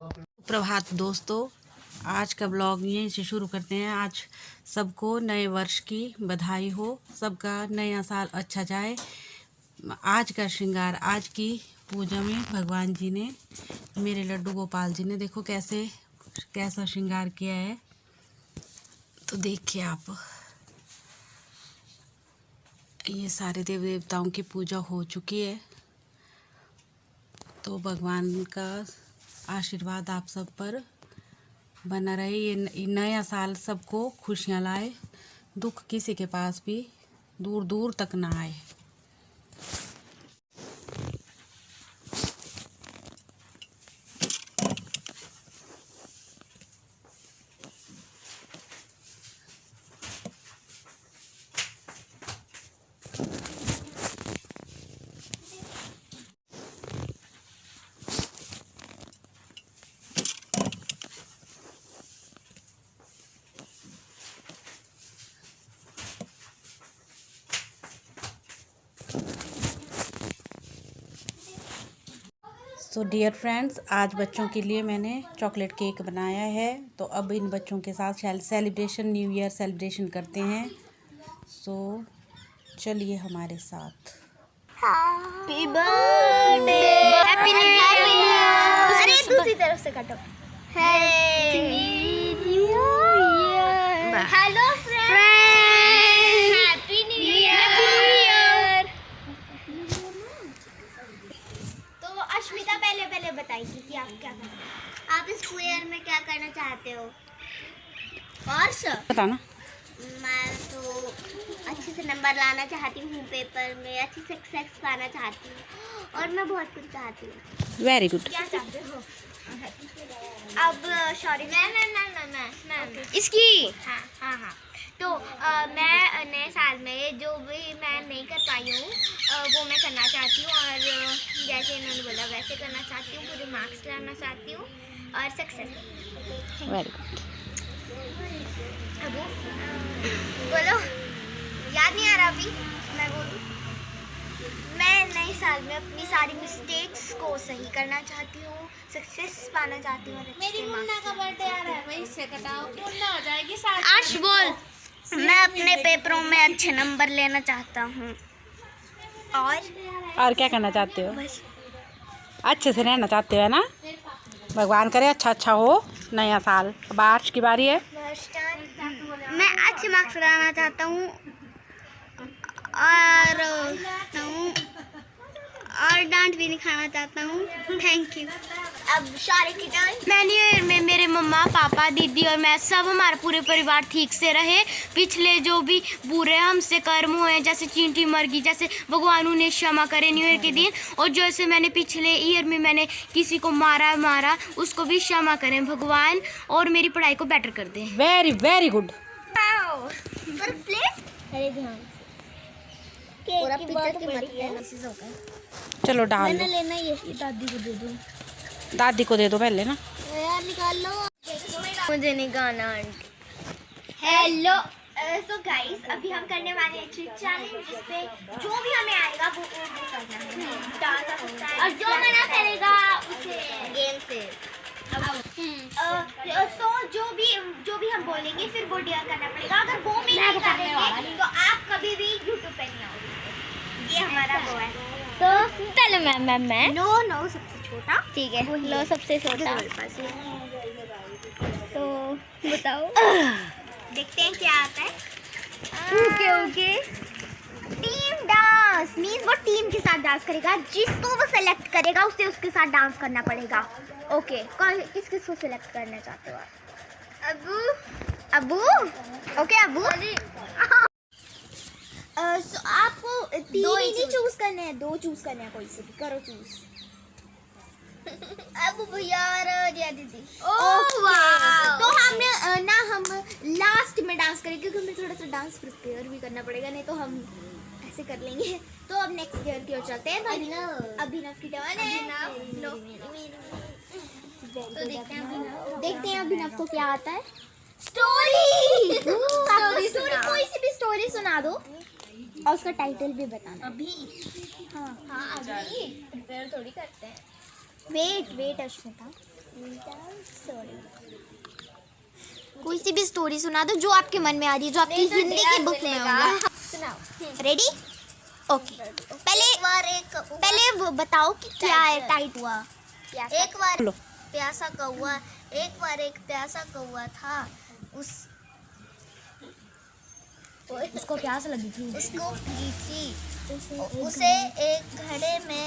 प्रभात दोस्तों, आज का ब्लॉग यहीं से शुरू करते हैं। आज सबको नए वर्ष की बधाई हो, सबका नया साल अच्छा जाए। आज का श्रृंगार, आज की पूजा में भगवान जी ने, मेरे लड्डू गोपाल जी ने देखो कैसा श्रृंगार किया है। तो देखिए आप, ये सारे देव देवताओं की पूजा हो चुकी है। तो भगवान का आशीर्वाद आप सब पर बना रहे। ये नया साल सबको खुशियाँ लाए, दुख किसी के पास भी दूर दूर तक ना आए। सो डियर फ्रेंड्स, आज बच्चों के लिए मैंने चॉकलेट केक बनाया है। तो अब इन बच्चों के साथ सेलिब्रेशन, न्यू ईयर सेलिब्रेशन करते हैं। सो चलिए हमारे साथ। Happy birthday, happy new year. अरे दूसरी तरफ से काटो। Happy new year. Hello friends, happy new year. तो अश्मिता पहले बताइए कि आप क्या करना, आप इस न्यू ईयर में क्या करना चाहते हो? और सर बताना। मैं तो अच्छे से नंबर लाना चाहती हूँ पेपर में, अच्छी सक्सेस पाना चाहती हूँ और मैं बहुत कुछ चाहती हूँ। Very good. क्या चाहते हो? अब सॉरी, मैं इसकी हाँ। तो मैं नए साल में जो भी मैं नहीं कर पाई हूँ वो मैं करना चाहती हूँ, और जैसे इन्होंने बोला वैसे करना चाहती हूँ। पूरे मार्क्स लाना चाहती हूँ और सक्सेस। Very good. अबू बोलो, याद नहीं आ रहा अभी? मैं बोलूँ, मैं नए साल में अपनी सारी मिस्टेक्स को सही करना चाहती हूँ, सक्सेस पाना चाहती हूँ। मेरी मुन्ना का बर्थडे आ रहा है, वहीं से कटाओ, मुन्ना हो जाएगी साथ। आश बोल। मैं अपने पेपरों में अच्छे नंबर लेना चाहता हूँ और क्या करना चाहते हो? बस अच्छे से रहना चाहते हो ना? भगवान करे अच्छा हो नया साल। अब आज की बारी है। मैं अच्छे मार्क्स लाना चाहता हूँ और डांट भी नहीं खाना चाहता हूँ। Thank you. अब शारी की टर्न। मैं न्यू ईयर में मेरे मम्मा पापा दीदी और मैं सब, हमारा पूरे परिवार ठीक से रहे। पिछले जो भी बुरे हमसे कर्म हुए, जैसे चींटी मर गई, जैसे भगवान उन्हें क्षमा करे न्यू ईयर के दिन। और जैसे मैंने पिछले ईयर में मैंने किसी को मारा उसको भी क्षमा करें भगवान, और मेरी पढ़ाई को बेटर कर दें। Very very good. पर प्लेट अरे ध्यान से पूरा पिक्चर के मत एनालिसिस होगा। चलो डाल मैंने दो। लेना ये दादी को दे दो। दादी को दे दो पहले ना। यार निकाल लो, मुझे नहीं गाना आंटी। हेलो सो गाइस, अभी हम करने वाले हैं ट्रिक चैलेंज, जिसपे जो भी हमें आएगा वो करना है। डांस आ सकता है और जो मना करेगा उसे गेम से। सो जो भी हम बोलेंगे फिर वो डियर करना पड़ेगा। अगर वो में नहीं करेंगे तो आप कभी भी यूट्यूब पे नहीं आओगे। ये हमारा वो है। तो पहले मैं नो सबसे छोटा, ठीक है। लो सबसे छोटा। तो बताओ, देखते हैं क्या आता है। ओके टीम डांस मीन्स वो टीम के साथ डांस करेगा। जिसको वो सेलेक्ट करेगा उसे उसके साथ डांस करना पड़ेगा। ओके, कौन किसको सेलेक्ट करना चाहते हो आप? अबू ओके अबू। so, आपको तीन ही नहीं चूज करने हैं, दो चूज करने हैं। कोई से भी करो चूज। अब भैया और दीदी। तो हम लास्ट में डांस करेंगे, क्योंकि हमें थोड़ा सा डांस प्रिपेयर भी करना पड़ेगा, नहीं तो हम ऐसे कर लेंगे। तो अब नेक्स्ट ईयर की ओर चलते हैं। अभिनव की टर्न है। तो देखते हैं अभिनव को क्या आता है। स्टोरी कोई सी भी स्टोरी सुना दो और उसका टाइटल भी बताना। अभी हाँ अभी प्रिपेयर थोड़ी करते हैं। वेट अश्मिता, स्टोरी, कोई सी भी स्टोरी सुना दो जो आपके मन में आ रही है, जो आपकी हिंदी की बुक में होगा। सुनाओ। रेडी? ओके। पहले वो बताओ कि क्या है टाइट हुआ। एक बार प्यासा कौवा, एक बार एक प्यासा कौवा था। उसको प्यास लगी थी। उसको लगी थी। उसे एक घड़े में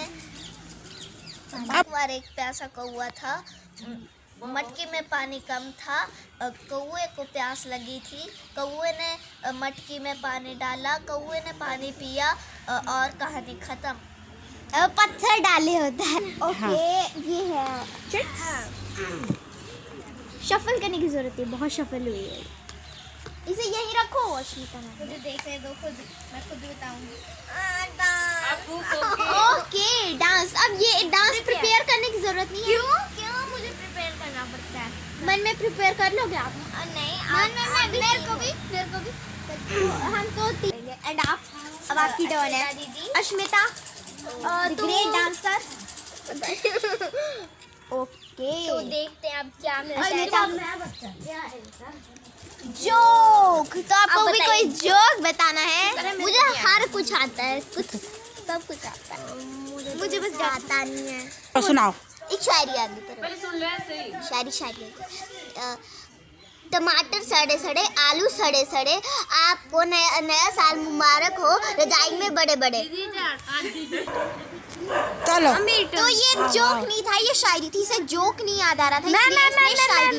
एक बार एक प्यासा कौवा था। मटकी में पानी कम था। कौवे को प्यास लगी थी। कौवे ने मटकी में पानी डाला, कौवे ने पानी पिया और कहानी खत्म। पत्थर डाले होता है। ओके। ये है शफल करने की जरूरत है, बहुत शफल हुई है। इसे यहीं रखो अश्मिता। मुझे देखने दो, खुद मैं खुद बताऊंगी। Okay dance. अब ये डांस प्रिपेयर करने की जरूरत नहीं है। क्यों मुझे प्रिपेयर करना पड़ता है? मन में प्रिपेयर कर लोगे आप? नहीं, मन में मेरे को भी हम तो एंड आप अब आपकी टर्न है दीदी। Ashmita, great dancer. ओके तो देखते हैं अब क्या अश्मिता। जोक। तो आपको भी कोई जोक बताना है? मुझे हर कुछ आता है, कुछ सब कुछ आता है, मुझे बस आता नहीं है। तो सुनाओ। एक शायरी आगे तरह शायरी टमाटर सड़े सड़े, आलू सड़े सड़े, आपको नया नया साल मुबारक हो, रजाई में बड़े बड़े। चलो। तो ये जोक नहीं था, ये शायरी थी। इसे जोक नहीं याद आ रहा था, इसलिए इसने शायरी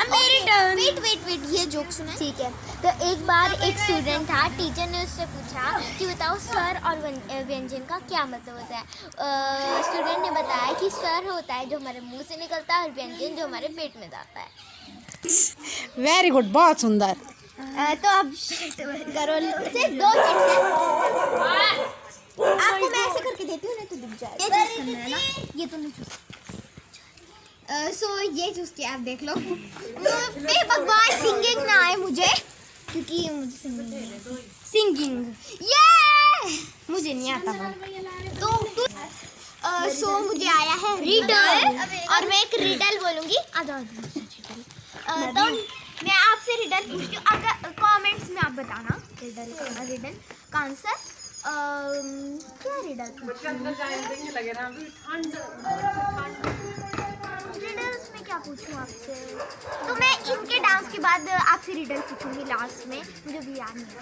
बोली। वेट ये जोक सुना। ठीक है। तो एक बार एक स्टूडेंट था, टीचर ने उससे पूछा कि बताओ स्वर और व्यंजन का क्या मतलब होता है। स्टूडेंट ने बताया कि स्वर होता है जो हमारे मुंह से निकलता है और व्यंजन जो हमारे पेट में जाता है। वेरी गुड, बहुत सुंदर। तो अब करो, सिर्फ 2 चिट्स हैं। आपको मैं ऐसे करके देती हूँ ना तो दिख जाएगा। ये चूज करना है ना, ये तो नहीं चूज। सो ये चूज किया, आप देख लो। हे भगवान, सिंगिंग ना आए मुझे, क्योंकि मुझे सिंगिंग ये मुझे नहीं आता वो। तो सो मुझे आया है रिडल, और मैं एक रिडल बोलूँगी। तो मैं आपसे रिडल पूछती हूँ, अगर कमेंट्स में आप बताना रिडल का आंसर। क्या रिडल रिडल्स में क्या पूछूं आपसे? तो मैं इनके डांस के बाद आपसे रिडल पूछूंगी लास्ट में, मुझे भी याद नहीं है।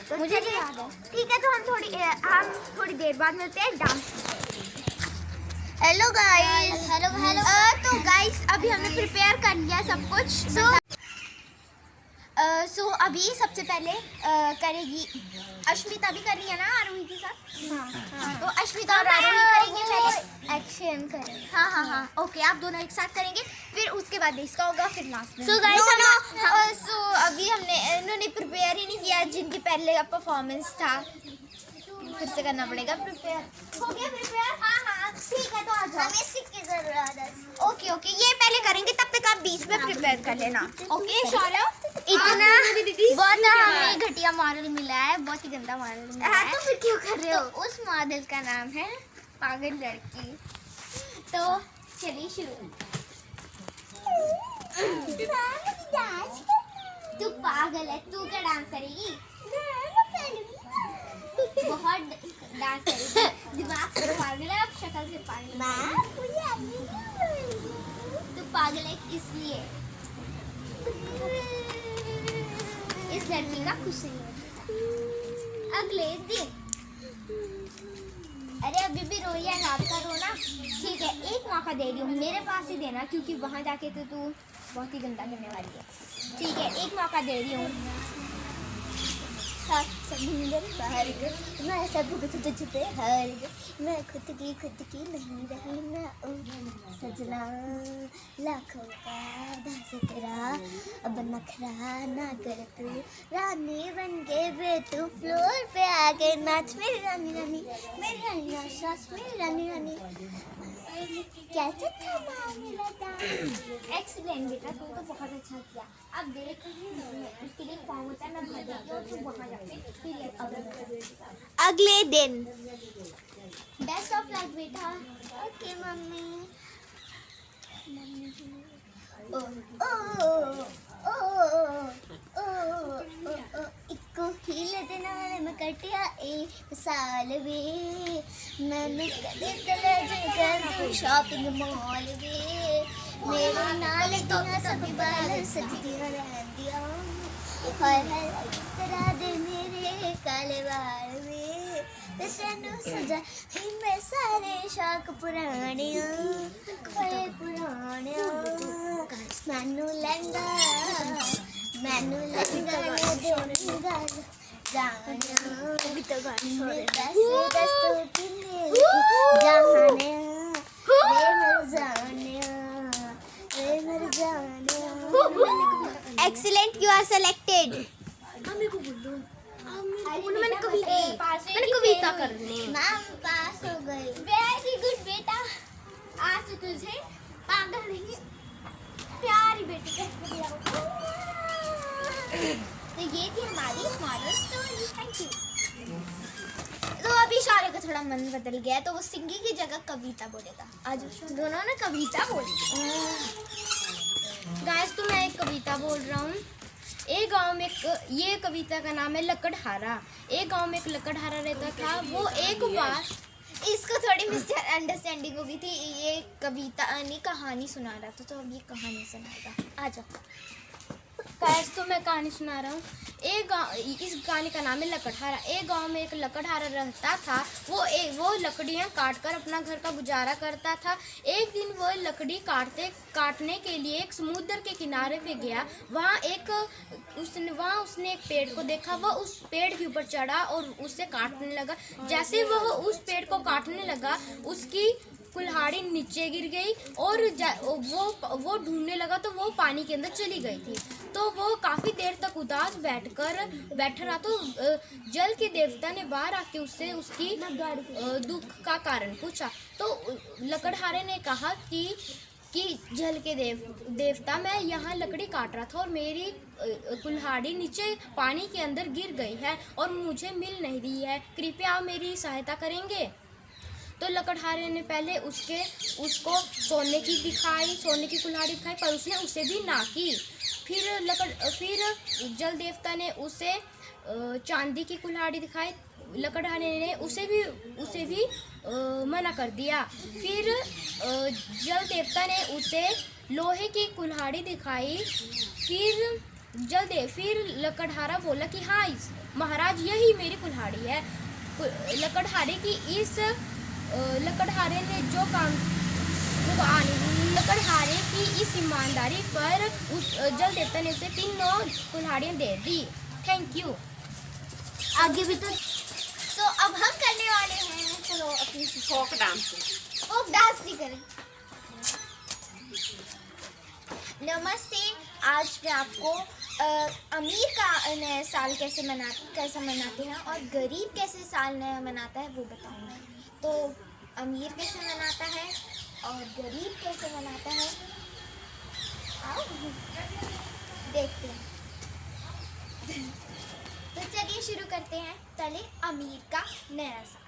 तो मुझे भी याद है। ठीक है, तो हम थोड़ी देर बाद मिलते हैं डांस। Hello guys. हेलो। तो गाइस अभी हमने प्रिपेयर कर लिया सब कुछ। सो अभी सबसे पहले करेगी अश्मिता, भी कर रही है ना आरोही के साथ? हाँ। तो अश्मिता और आरोही करेंगे पहले। एक्शन करें। हाँ। ओके, आप दोनों एक साथ करेंगे, फिर उसके बाद इसका होगा, फिर लास्ट में। So guys, सो अभी इन्होंने प्रिपेयर ही नहीं किया, जिनकी पहले का परफॉर्मेंस था। फिर से करना पड़ेगा प्रिपेयर। हो गया प्रिपेयर? हाँ ठीक है, तो आ जाओ। हमें सिक्के जरूरत है। ओके ये पहले करेंगे, तब तक आप बीच में प्रिपेयर कर लेना। ओके शौर्य, इतना बहुत हमें घटिया मॉडल मिला है, बहुत ही गंदा मॉडल मिला है। तो फिर क्यों कर रहे हो? तो उस मॉडल का नाम है पागल लड़की। तो चलिए शुरू। तू पागल है, तू क्या डांस करेगी? बहुत डांस करेगी, दिमाग से पागल है, अब शक्ल से पागल है। तू पागल है इसलिए इस लड़की का कुछ नहीं होता। अगले दिन, अरे अभी भी रोई है, रात का रोना। ठीक है, एक मौका दे रही हूँ, मेरे पास ही देना, क्योंकि वहाँ जाके तो तू बहुत ही गंदा करने वाली है। ठीक है, एक मौका दे रही हूँ। बाहर मैं सब कुछ छुपे हर मैं खुद की नहीं रही मैं सजना लाखों का दास तेरा अब नखरा ना कर तू रानी बन के बे तू फ्लोर पे आके नाच मेरी रानी मेरी रानी ना सास मेरी रानी कैसे था नाम मेरा एक्सीलेंट बेटा, तू तो बहुत अच्छा किया। अब देख उसके लिए फॉर्म होता है, मैं भर देती हूँ, तू वहाँ जाके अगले दिन। बेस्ट ऑफ लक बेटा। Okay mummy. साल वे मैंने कदे तले कर शॉपिंग मॉल वे मेरे नाल दियां सब बाल सजदियां रहंदियां हाय हाय तेरा दे मेरे काले वाल वे ते तैनू सजा ही मैं सारे शौक पुराने खोए पुराने मैनू lehenga Excellent, you are selected. मेरे को बोल दो। मैंने कविता करनी। मैम पास हो गई। वेरी गुड बेटा। आज से तुझे पागल नहीं प्यारी बेटी कहते दिया। तो ये थी हमारी मॉरल स्टोरी। Thank you. तो अभी शारे का थोड़ा मन बदल गया तो वो सिंगी की जगह कविता बोलेगा। आज दोनों ने कविता बोली। गाइस तो मैं एक कविता बोल रहा हूँ। एक गांव में ये कविता का नाम है लकड़हारा। एक गांव में एक लकड़हारा रहता था। वो एक बार इसको थोड़ी मिसअंडरस्टैंडिंग हो गई थी। ये कविता नहीं कहानी सुना रहा था तो अब ये कहानी सुनाएगा। आ जाओ गाइस तो मैं कहानी सुना रहा हूँ। इस कहानी का नाम है लकड़हारा। एक गांव में एक लकड़हारा रहता था। वो लकड़ियाँ काटकर अपना घर का गुजारा करता था। एक दिन वो लकड़ी काटने के लिए एक समुद्र के किनारे पे गया। वहाँ उसने एक पेड़ को देखा। वह उस पेड़ के ऊपर चढ़ा और उसे काटने लगा। जैसे वह उस पेड़ को काटने लगा उसकी कुल्हाड़ी नीचे गिर गई और वो ढूंढने लगा तो वो पानी के अंदर चली गई थी। तो वो काफ़ी देर तक उदास बैठा रहा। तो जल के देवता ने बाहर आके उससे उसकी दुख का कारण पूछा। तो लकड़हारे ने कहा कि जल के देवता मैं यहाँ लकड़ी काट रहा था और मेरी कुल्हाड़ी नीचे पानी के अंदर गिर गई है और मुझे मिल नहीं रही है, कृपया आप मेरी सहायता करेंगे। तो लकड़हारे ने पहले उसको सोने की कुल्हाड़ी दिखाई पर उसने उसे भी ना की। फिर जल देवता ने उसे चांदी की कुल्हाड़ी दिखाई। लकड़हारे ने उसे भी मना कर दिया। फिर जल देवता ने उसे लोहे की कुल्हाड़ी दिखाई। फिर लकड़हारा बोला कि हाँ महाराज यही मेरी कुल्हाड़ी है। लकड़हारे की इस ईमानदारी पर जल देवता ने उसे 3 कुल्हाड़ियाँ दे दी। Thank you. आगे भी तो अब हम करने वाले हैं। चलो अपनी फोक डांस भी करें। नमस्ते। आज मैं आपको अमीर का नया साल कैसे मनाते हैं और गरीब कैसे साल नया मनाता है वो बताऊंगा। तो अमीर कैसे मनाता है और गरीब कैसे मनाता है आओ देखते हैं। तो चलिए शुरू करते हैं। पहले अमीर का नया साल।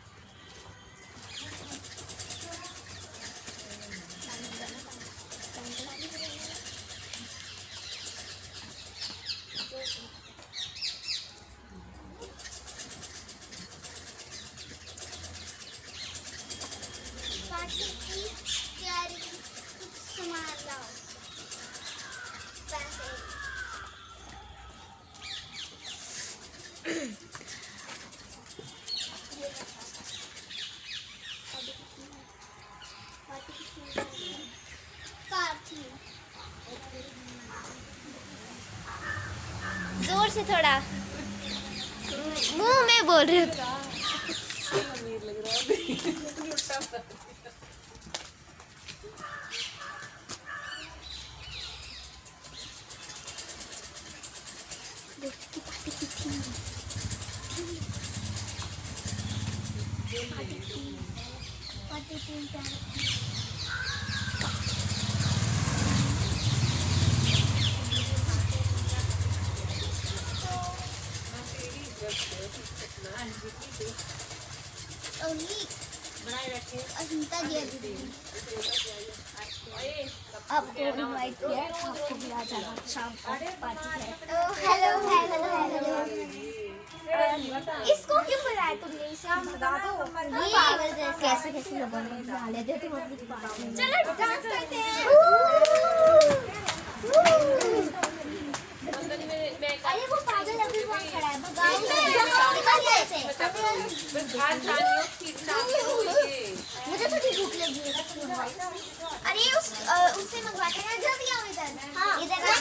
जोर से थोड़ा मुंह में बोल रहे हो। आपको इनवाइट किया है, आपको भी आ जाना शाम को पार्टी है। हेलो इसको क्यों बुलाया तुमने? इसे भगा दो। पागल जैसे कैसे कैसे लोगों ने डाले थे तुम अपनी पार्टी में। चलो डांस करते हैं। अरे वो पागल अभी वहाँ खड़ा है, भगाओ मुझे तो भूख लगी है। अरे उससे मंगवाते हैं। जल्दी आओ इधर। हाँ इधर आओ।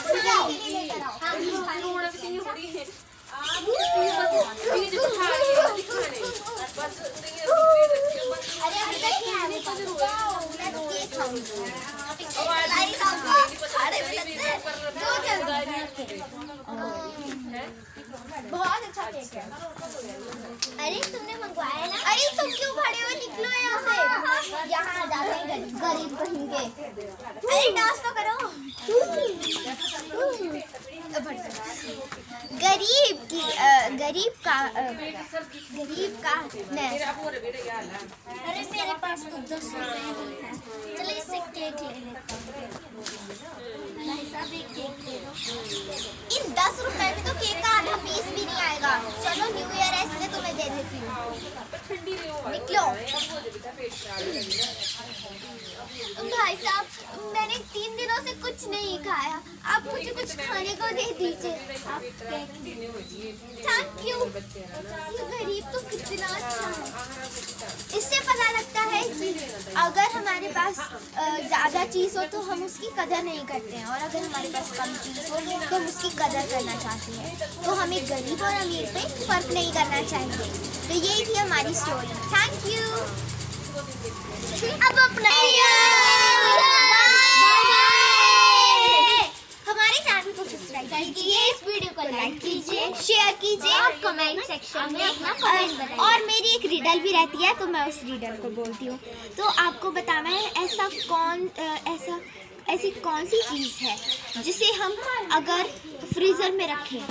अरे अभी तक नहीं आया मैं तो केक खाऊंगी। बहुत अच्छा केक है। अरे तुमने मंगवाया ना? अरे तुम क्यों खड़े हो? निकलो यहाँ से। यहाँ जाते हैं गरीब कहेंगे। अरे डांस तो करो। गरीब का नहीं। अरे मेरे पास तो 10 रुपए है, चलो इससे केक ले लेता हूँ। भाई साहब एक केक दे दो। इन 10 रुपए में तो केक का आधा पीस भी नहीं आएगा। चलो न्यू ईयर है इसलिए तुम्हें दे देती हूँ। निकलो। भाई साहब मैंने 3 दिनों से कुछ नहीं खाया, आप मुझे कुछ खाने को दे दीजिए। Thank you. ये गरीब तो कितना अच्छा है। इससे पता लगता है कि अगर हमारे पास ज़्यादा चीज़ हो तो हम उसकी कदर नहीं करते हैं, और अगर हमारे पास कम चीज़ हो तो हम उसकी कदर करना चाहते हैं। तो हमें गरीब और अमीर पे फर्क नहीं करना चाहिए। तो यही थी हमारी स्टोरी। Thank you. अब अपना हमारे चैनल को सब्सक्राइब कीजिए, इस वीडियो को लाइक कीजिए, शेयर कीजिए और कमेंट सेक्शन में अपना कमेंट बताइए। और मेरी एक रिडल भी रहती है तो मैं उस रिडल को बोलती हूँ। तो आपको बताना है ऐसी कौन सी चीज़ है जिसे हम अगर फ्रीज़र में रखें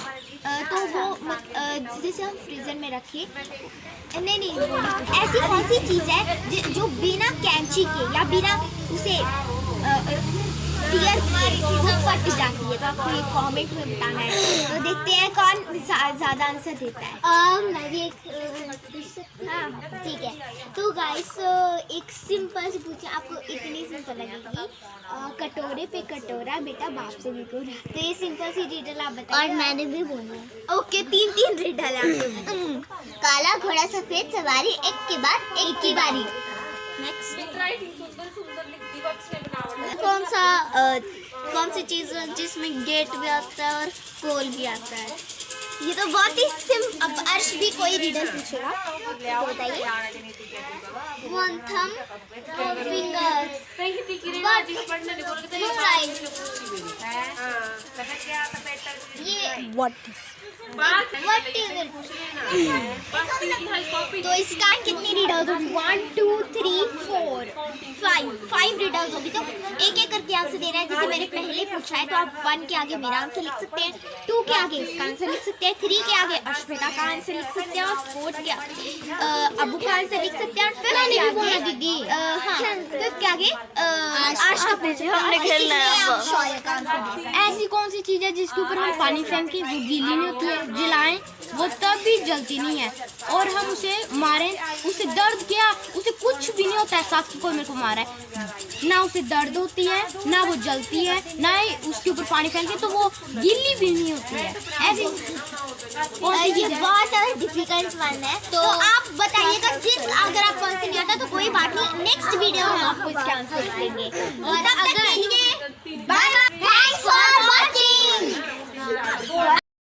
तो वो जिसे हम फ्रीज़र में रखें नहीं ऐसी कौन सी चीज़ है जो बिना कैंची के या बिना उसे टीयर वो फट जाती है। तो आपको ये कमेंट में बताना है। तो देखते हैं कौन ज़्यादा आंसर देता है। मैं भी हाँ ठीक है। तो गाइस एक सिंपल से पूछे, आपको इतनी सिंपल लगेगी। कटोरे पे कटोरा बेटा बाप से भी कोरा। तो ये सिंपल सी रिडल आप बताइए। और मैंने भी बोला। ओके 3 रिडल है। काला घोड़ा सफेद सवारी, एक के बाद एक की बारी। कौन सी चीज़ है जिसमें गेट भी आता है और पोल भी आता है? ये तो बहुत ही अब अर्श भी कोई रिडल पूछेगा तो बताइए। 1 thumb, 2 fingers, ये what is it? तो इसका कितनी रिडल्स होगी? 1 2 3 4 5 रिडल्स होगी। तो एक एक करके आंसर देना है। जैसे मैंने पहले पूछा है तो आप 1 के आगे मेरा आंसर लिख सकते हैं, 2 के आगे इसका आंसर लिख सकते हैं, 3 के आगे अश्विता का आंसर लिख सकते हैं, और 4 के आगे अबू का आंसर लिख सकते हैं, और फिर दीदी फिर के आगे आशा ऐसी कौन सी चीज है जिसके ऊपर हम पानी फेंक के वो गीली नहीं होती है, जलाएं वो तब भी जलती नहीं है, और हम उसे मारें उसे दर्द क्या, उसे कुछ भी नहीं होता है। साथ कोई मेरे को मारा है ना, उसे दर्द होती है ना वो जलती है, ना ही उसके ऊपर पानी फेंके तो वो गीली भी नहीं होती है। ऐसी ये बहुत ज़्यादा डिफिकल्ट वन है। तो आप बताइएगा अगर आपको आंसर नहीं आता तो कोई बात नहीं, नेक्स्ट वीडियो में हम आपको इसके आंसर देंगे। और अगर